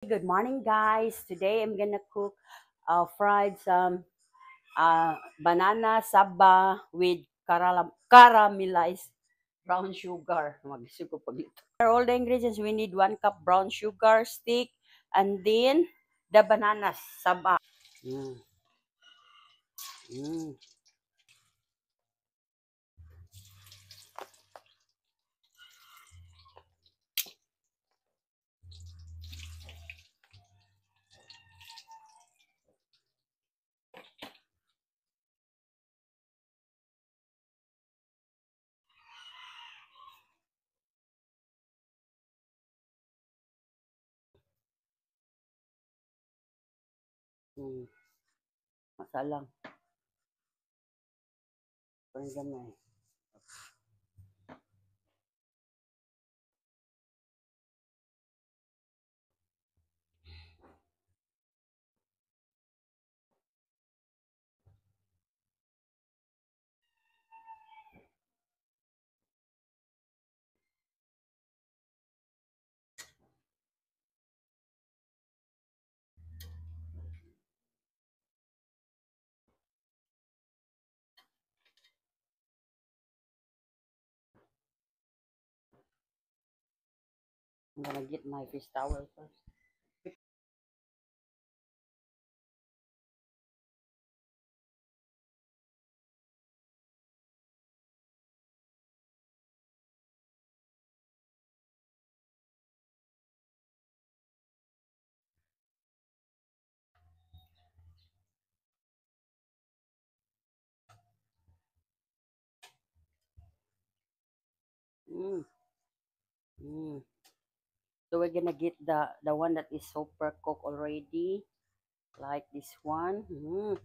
Good morning, guys. Today I'm gonna cook fried some banana saba with caramelized brown sugar. Magsuko pag ito. All the ingredients, we need 1 cup brown sugar stick and then the bananas saba. Mm, mm, mm. Masalang. Parang gamay. I'm gonna get my fish towel first. Mm, mm. So we're gonna get the one that is super cooked already, like this one. Mm.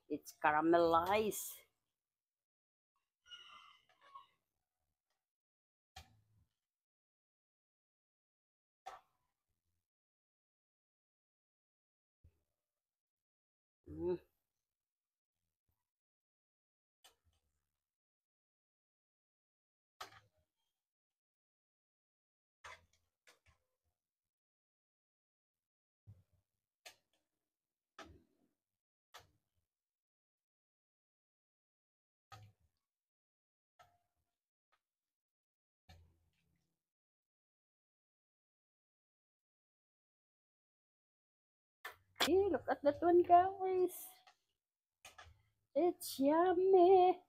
It's caramelized. Mm. Hey, look at that one, guys. It's yummy.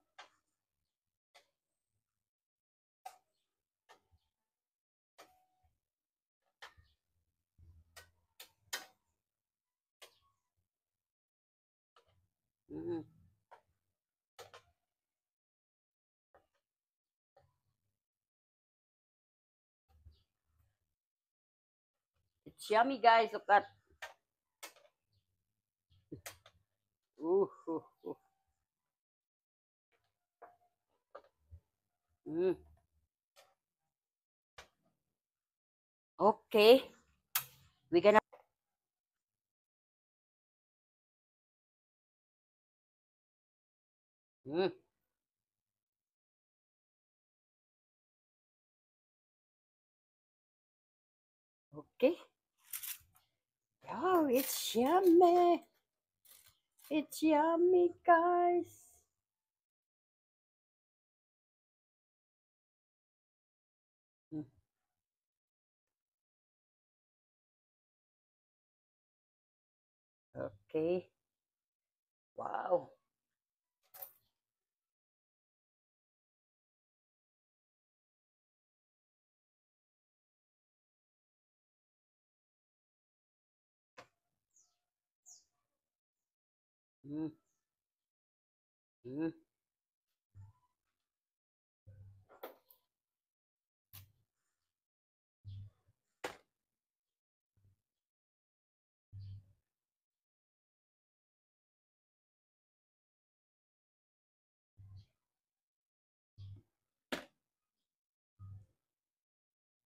Mm. It's yummy, guys. Look at. Ooh, ooh, ooh. Mm. Okay, we're gonna. Mm. Okay. Oh, it's yummy. It's yummy, guys. Mm. Okay. Wow. Mm. Mm.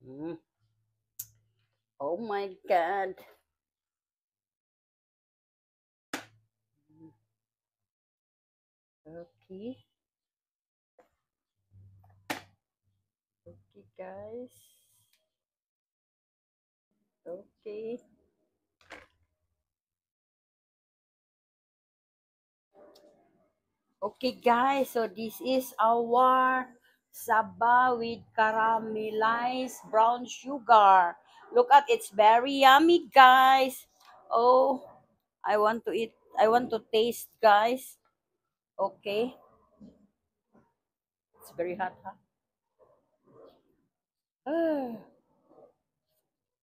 Mm. Oh my God. Mm. Okay. Okay, guys. Okay. Okay, guys. So this is our saba with caramelized brown sugar. Look at it's very yummy, guys. Oh, I want to eat. I want to taste, guys. Okay. It's very hot, huh?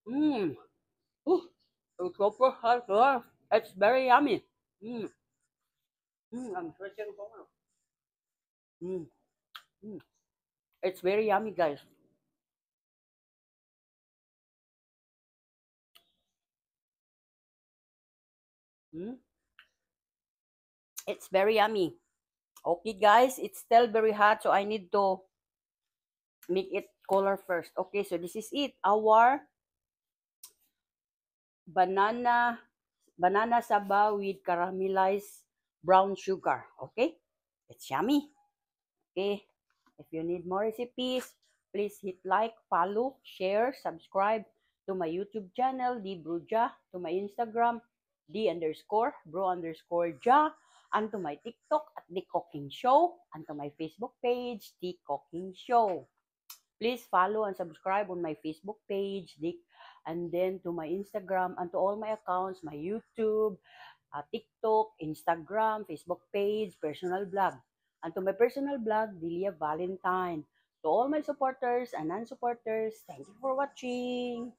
Mmm. It's super hot. It's very yummy. Mm. I'm stretching forward. Mm. Mm. It's very yummy, guys. Mm. It's very yummy. Okay, guys. It's still very hot, so I need to make it color first. Okay, so this is it. Our banana banana saba with caramelized brown sugar. Okay? It's yummy. Okay? If you need more recipes, please hit like, follow, share, subscribe to my YouTube channel, D Bruja, to my Instagram, D underscore, bro underscore ja, and to my TikTok at The Cooking Show, and to my Facebook page, The Cooking Show. Please follow and subscribe on my Facebook page, Dick, and then to my Instagram and to all my accounts, my YouTube, TikTok, Instagram, Facebook page, personal blog. And to my personal blog, Delia Valentine. To all my supporters and non-supporters, thank you for watching.